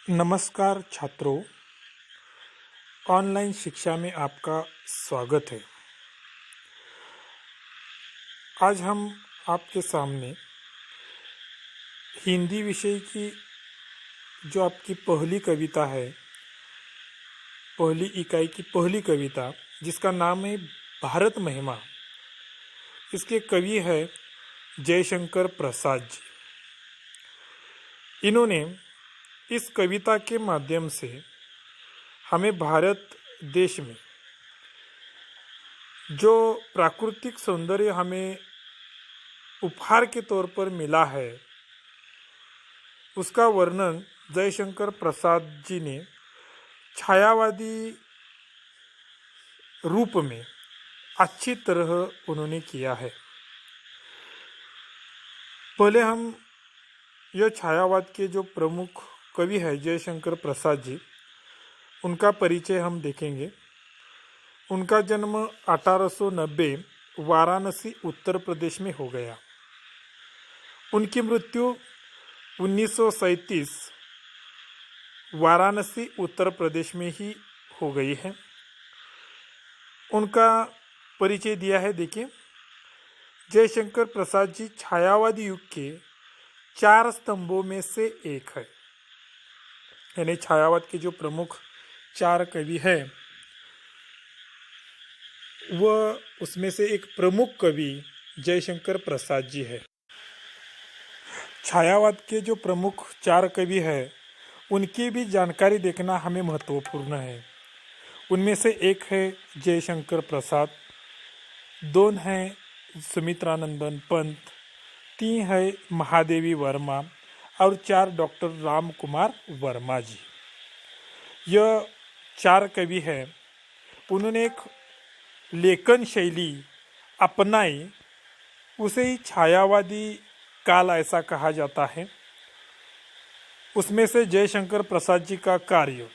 नमस्कार छात्रों, ऑनलाइन शिक्षा में आपका स्वागत है। आज हम आपके सामने हिंदी विषय की जो आपकी पहली कविता है, पहली इकाई की पहली कविता, जिसका नाम है भारत महिमा, इसके कवि है जयशंकर प्रसाद जी। इन्होंने इस कविता के माध्यम से हमें भारत देश में जो प्राकृतिक सौंदर्य हमें उपहार के तौर पर मिला है, उसका वर्णन जयशंकर प्रसाद जी ने छायावादी रूप में अच्छी तरह उन्होंने किया है। पहले हम यह छायावाद के जो प्रमुख कवि है जयशंकर प्रसाद जी, उनका परिचय हम देखेंगे। उनका जन्म 1890 वाराणसी उत्तर प्रदेश में हो गया। उनकी मृत्यु 1937 वाराणसी उत्तर प्रदेश में ही हो गई है। उनका परिचय दिया है, देखिए। जयशंकर प्रसाद जी छायावादी युग के 4 स्तंभों में से एक है। यानी छायावाद के जो प्रमुख 4 कवि है, वह उसमें से एक प्रमुख कवि जयशंकर प्रसाद जी है। छायावाद के जो प्रमुख 4 कवि है, उनकी भी जानकारी देखना हमें महत्वपूर्ण है। उनमें से एक है जयशंकर प्रसाद, 2 हैं सुमित्रानंदन पंत, 3 है महादेवी वर्मा और 4 डॉक्टर राम कुमार वर्मा जी। यह 4 कवि हैं। उन्होंने एक लेखन शैली अपनाई, उसे ही छायावादी काल ऐसा कहा जाता है। उसमें से जयशंकर प्रसाद जी का कार्य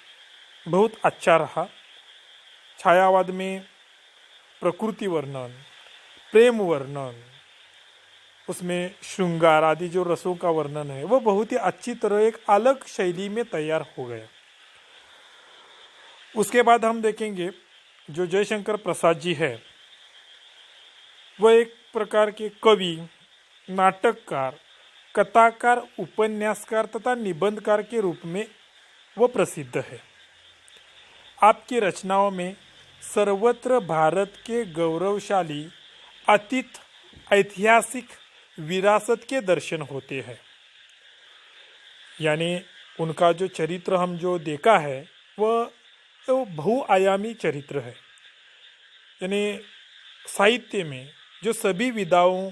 बहुत अच्छा रहा। छायावाद में प्रकृति वर्णन, प्रेम वर्णन, उसमें श्रृंगार आदि जो रसों का वर्णन है, वो बहुत ही अच्छी तरह एक अलग शैली में तैयार हो गया। उसके बाद हम देखेंगे जो जयशंकर प्रसाद जी है, वह एक प्रकार के कवि, नाटककार, कथाकार, उपन्यासकार तथा निबंधकार के रूप में वो प्रसिद्ध है। आपकी रचनाओं में सर्वत्र भारत के गौरवशाली अतीत, ऐतिहासिक विरासत के दर्शन होते हैं। यानी उनका जो चरित्र हम जो देखा है, वह तो बहुआयामी चरित्र है। यानी साहित्य में जो सभी विधाओं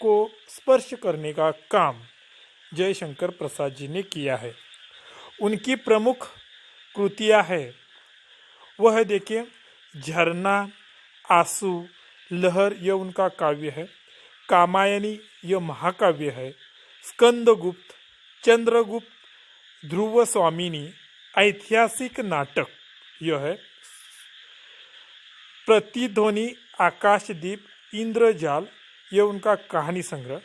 को स्पर्श करने का काम जयशंकर प्रसाद जी ने किया है। उनकी प्रमुख कृतियाँ है, वह है, देखिए, झरना, आंसू, लहर, यह उनका काव्य है। कामायनी, यह महाकाव्य है। स्कंदगुप्त, चंद्रगुप्त, ध्रुव स्वामिनी, ऐतिहासिक नाटक यह है। प्रतिध्वनि, आकाशदीप, इंद्रजाल, यह उनका कहानी संग्रह।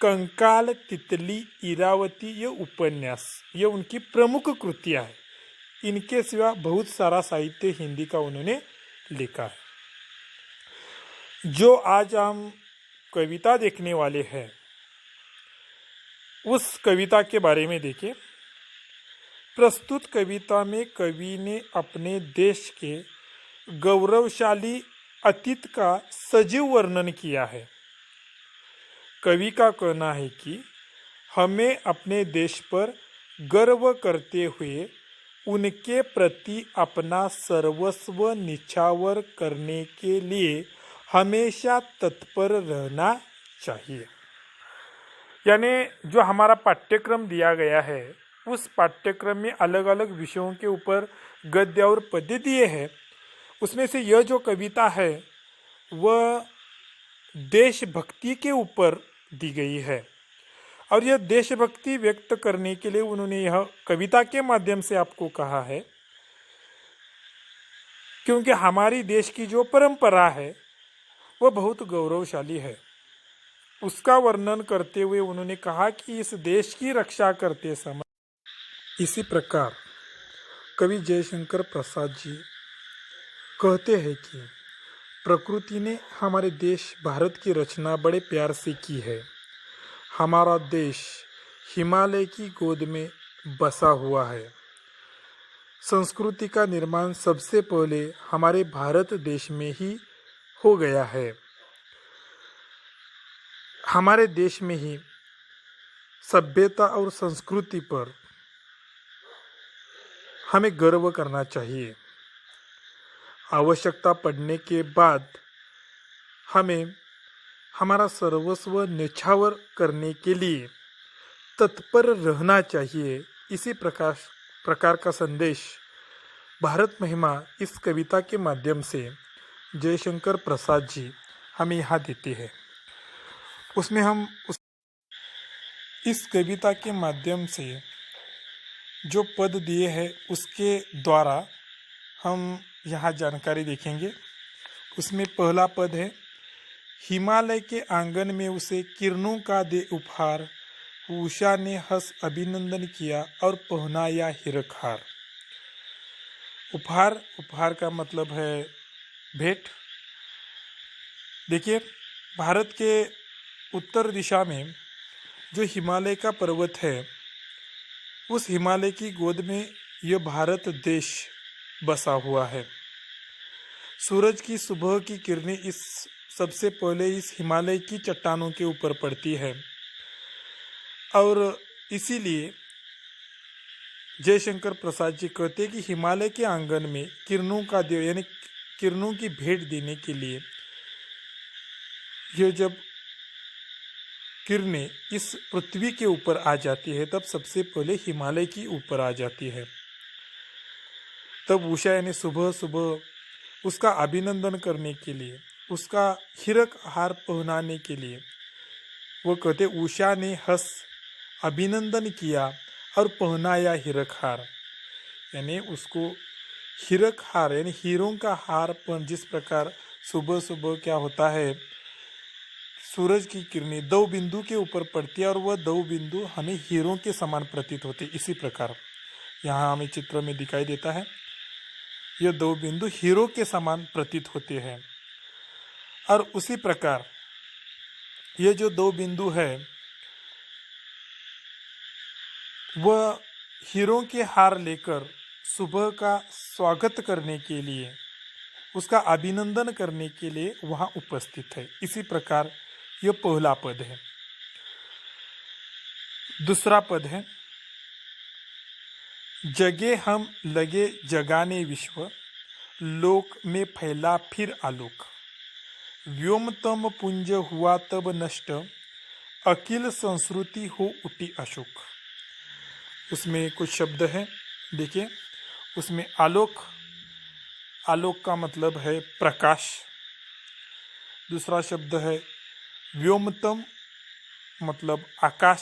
कंकाल, तितली, इरावती, यह उपन्यास, यह उनकी प्रमुख कृतियाँ है। इनके सिवा बहुत सारा साहित्य हिंदी का उन्होंने लिखा है। जो आज हम कविता देखने वाले हैं, उस कविता के बारे में देखिए। प्रस्तुत कविता में कवि ने अपने देश के गौरवशाली अतीत का सजीव वर्णन किया है। कवि का कहना है कि हमें अपने देश पर गर्व करते हुए उनके प्रति अपना सर्वस्व निछावर करने के लिए हमेशा तत्पर रहना चाहिए। यानी जो हमारा पाठ्यक्रम दिया गया है, उस पाठ्यक्रम में अलग अलग विषयों के ऊपर गद्य और पद्य दिए हैं। उसमें से यह जो कविता है, वह देशभक्ति के ऊपर दी गई है। और यह देशभक्ति व्यक्त करने के लिए उन्होंने यह कविता के माध्यम से आपको कहा है, क्योंकि हमारी देश की जो परंपरा है, वह बहुत गौरवशाली है। उसका वर्णन करते हुए उन्होंने कहा कि इस देश की रक्षा करते समय इसी प्रकार कवि जयशंकर प्रसाद जी कहते हैं कि प्रकृति ने हमारे देश भारत की रचना बड़े प्यार से की है। हमारा देश हिमालय की गोद में बसा हुआ है। संस्कृति का निर्माण सबसे पहले हमारे भारत देश में ही हो गया है। हमारे देश में ही सभ्यता और संस्कृति पर हमें गर्व करना चाहिए। आवश्यकता पड़ने के बाद हमें हमारा सर्वस्व न्यौछावर करने के लिए तत्पर रहना चाहिए। इसी प्रकार का संदेश भारत महिमा इस कविता के माध्यम से जयशंकर प्रसाद जी हमें यहाँ देते हैं। उसमें हम इस कविता के माध्यम से जो पद दिए हैं उसके द्वारा हम यहाँ जानकारी देखेंगे। उसमें पहला पद है, हिमालय के आंगन में उसे किरणों का दे उपहार, उषा ने हंस अभिनंदन किया और पहनाया हीरक हार। उपहार का मतलब है भेंट। देखिए, भारत के उत्तर दिशा में जो हिमालय का पर्वत है, उस हिमालय की गोद में यह भारत देश बसा हुआ है। सूरज की सुबह की किरणें सबसे पहले इस हिमालय की चट्टानों के ऊपर पड़ती है और इसीलिए जयशंकर प्रसाद जी कहते हैं कि हिमालय के आंगन में किरणों का देव यानी किरणों की भेंट देने के लिए ये जब किरणें इस पृथ्वी के ऊपर आ जाती है तब सबसे पहले हिमालय की ऊपर आ जाती है। तब उषा यानी सुबह सुबह उसका अभिनंदन करने के लिए, उसका हीरक हार पहनाने के लिए वो कहते उषा ने हंस अभिनंदन किया और पहनाया हीरक हार, यानी उसको हीरक हार यानी हीरों का हार पर जिस प्रकार सुबह सुबह क्या होता है, सूरज की किरणें दो बिंदु के ऊपर पड़ती है और वह दो बिंदु हमें हीरों के समान प्रतीत होते। इसी प्रकार यहाँ हमें चित्र में दिखाई देता है, ये दो बिंदु हीरो के समान प्रतीत होते हैं। और उसी प्रकार ये जो दो बिंदु है वह हीरो के हार लेकर सुबह का स्वागत करने के लिए, उसका अभिनंदन करने के लिए वहाँ उपस्थित है। इसी प्रकार यह पहला पद है। दूसरा पद है, जगे हम लगे जगाने विश्व, लोक में फैला फिर आलोक, व्योमतम पुंज हुआ तब नष्ट, अखिल संस्कृति हो उठी अशोक। उसमें कुछ शब्द हैं, देखिए उसमें आलोक का मतलब है प्रकाश। दूसरा शब्द है व्योमतम मतलब आकाश,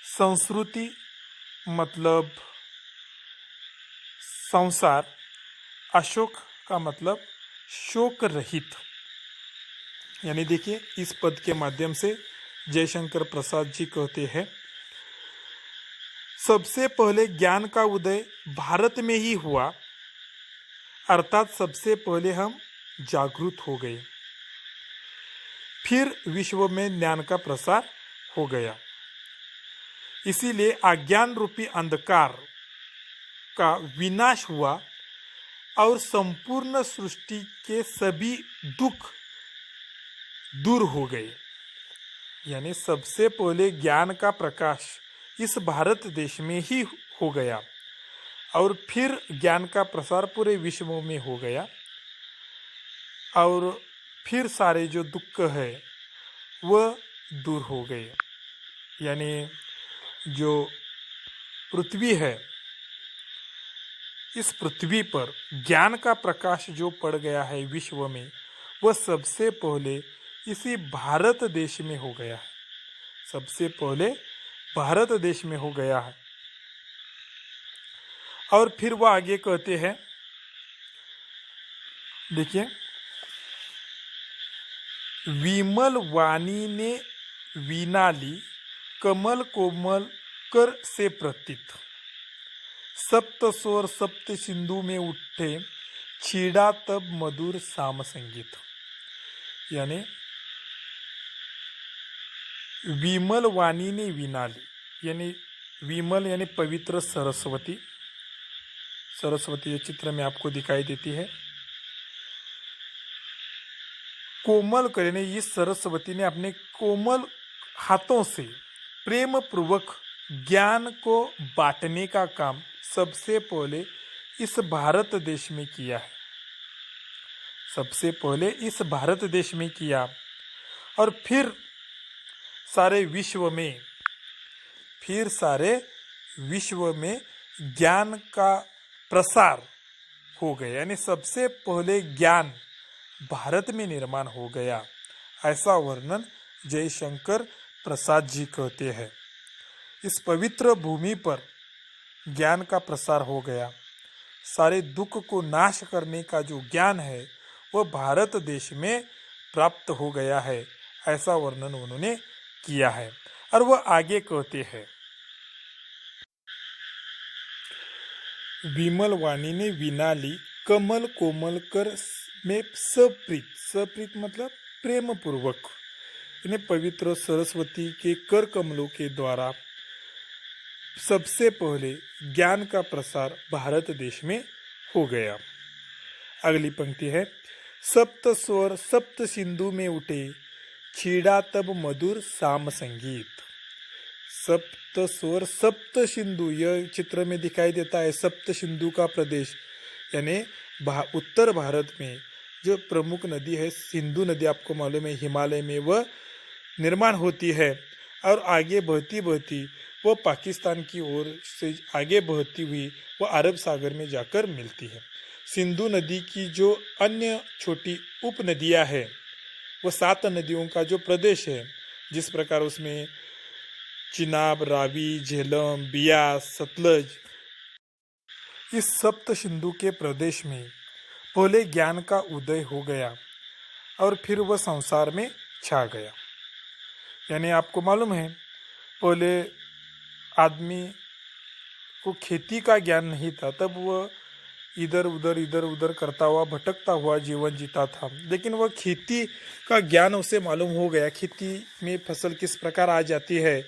संस्कृति मतलब संसार, अशोक का मतलब शोक रहित। यानी देखिए इस पद के माध्यम से जयशंकर प्रसाद जी कहते हैं, सबसे पहले ज्ञान का उदय भारत में ही हुआ, अर्थात सबसे पहले हम जागृत हो गए, फिर विश्व में ज्ञान का प्रसार हो गया। इसीलिए अज्ञान रूपी अंधकार का विनाश हुआ और संपूर्ण सृष्टि के सभी दुख दूर हो गए। यानी सबसे पहले ज्ञान का प्रकाश इस भारत देश में ही हो गया और फिर ज्ञान का प्रसार पूरे विश्व में हो गया और फिर सारे जो दुख है वह दूर हो गए। यानी जो पृथ्वी है, इस पृथ्वी पर ज्ञान का प्रकाश जो पड़ गया है विश्व में, वह सबसे पहले इसी भारत देश में हो गया है। सबसे पहले भारत देश में हो गया है। और फिर वह आगे कहते हैं, देखिए, विमल वाणी ने वीणा ली, कमल कोमल कर से प्रतीत। सप्त स्वर सप्त सिंधु में उठे, छीड़ा तब मधुर साम संगीत। यानी विमल वाणी ने विनाली, यानी विमल यानी पवित्र सरस्वती। सरस्वती ये चित्र में आपको दिखाई देती है। कोमल कर, यानी इस सरस्वती ने अपने कोमल हाथों से प्रेम पूर्वक ज्ञान को बांटने का काम सबसे पहले इस भारत देश में किया है। सबसे पहले इस भारत देश में किया और फिर सारे विश्व में ज्ञान का प्रसार हो गया। यानी सबसे पहले ज्ञान भारत में निर्माण हो गया, ऐसा वर्णन जयशंकर प्रसाद जी कहते हैं। इस पवित्र भूमि पर ज्ञान का प्रसार हो गया। सारे दुख को नाश करने का जो ज्ञान है वह भारत देश में प्राप्त हो गया है, ऐसा वर्णन उन्होंने किया है। और वह आगे कहते हैं, विमल वाणी ने विनाली, कमल कोमल कर में सप्रीत। सप्रीत मतलब प्रेम पूर्वक। इन्हें पवित्र सरस्वती के कर कमलों के द्वारा सबसे पहले ज्ञान का प्रसार भारत देश में हो गया। अगली पंक्ति है, सप्त स्वर सप्त सिंधु में उठे, छीड़ा तब मधुर साम संगीत। सप्त स्वर सप्त सिंधु, यह चित्र में दिखाई देता है। सप्त सिंधु का प्रदेश यानी उत्तर भारत में जो प्रमुख नदी है सिंधु नदी, आपको मालूम है हिमालय में वह निर्माण होती है और आगे बहती बहती वह पाकिस्तान की ओर से आगे बहती हुई वह अरब सागर में जाकर मिलती है। सिंधु नदी की जो अन्य छोटी उप नदियाँ हैं वो 7 नदियों का जो प्रदेश है, जिस प्रकार उसमें चिनाब, रावी, झेलम, बियास, सतलज, इस सप्त सिंधु के प्रदेश में पहले ज्ञान का उदय हो गया और फिर वह संसार में छा गया। यानी आपको मालूम है पहले आदमी को खेती का ज्ञान नहीं था, तब वह इधर उधर करता हुआ भटकता हुआ जीवन जीता था। लेकिन वह खेती का ज्ञान उसे मालूम हो गया, खेती में फसल किस प्रकार आ जाती है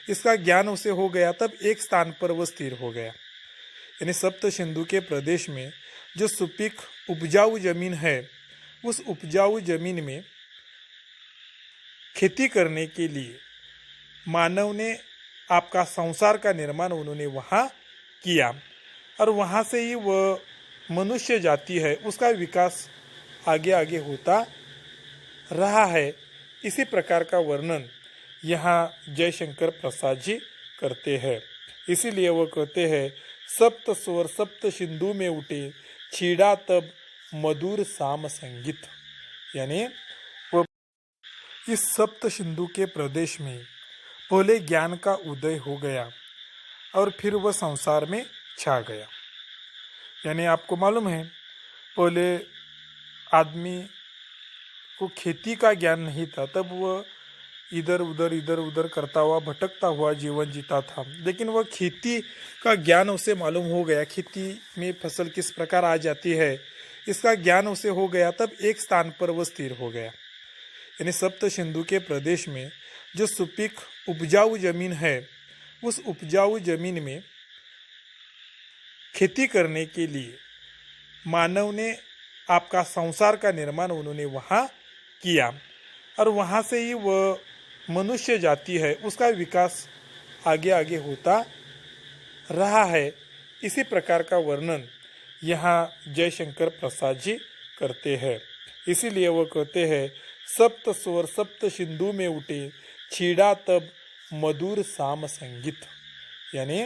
इसका ज्ञान उसे हो गया, तब एक स्थान पर वह स्थिर हो गया। यानी सप्त सिंधु के प्रदेश में जो सुपीक उपजाऊ जमीन है, उस उपजाऊ जमीन में खेती करने के लिए मानव ने आपका संसार का निर्माण उन्होंने वहाँ किया और वहाँ से ही वह मनुष्य जाति है उसका विकास आगे आगे होता रहा है। इसी प्रकार का वर्णन यहाँ जयशंकर प्रसाद जी करते हैं। इसीलिए वो कहते हैं, सप्त स्वर सप्त सिंधु में उठे, छीड़ा तब मधुर साम संगीत। यानी वो इस सप्त सिंधु के प्रदेश में पहले ज्ञान का उदय हो गया और फिर वह संसार में छा गया। यानी आपको मालूम है पहले आदमी को खेती का ज्ञान नहीं था, तब वह इधर उधर करता हुआ भटकता हुआ जीवन जीता था। लेकिन वह खेती का ज्ञान उसे मालूम हो गया, खेती में फसल किस प्रकार आ जाती है इसका ज्ञान उसे हो गया, तब एक स्थान पर वह स्थिर हो गया। यानी सप्त सिंधु के प्रदेश में जो सुपीक उपजाऊ जमीन है, उस उपजाऊ जमीन में खेती करने के लिए मानव ने आपका संसार का निर्माण उन्होंने वहाँ किया और वहाँ से ही वह मनुष्य जाति है उसका विकास आगे आगे होता रहा है। इसी प्रकार का वर्णन यहाँ जयशंकर प्रसाद जी करते हैं। इसीलिए वो कहते हैं, सप्त स्वर सप्त सिंधु में उठे, छीड़ा तब मधुर साम संगीत। यानी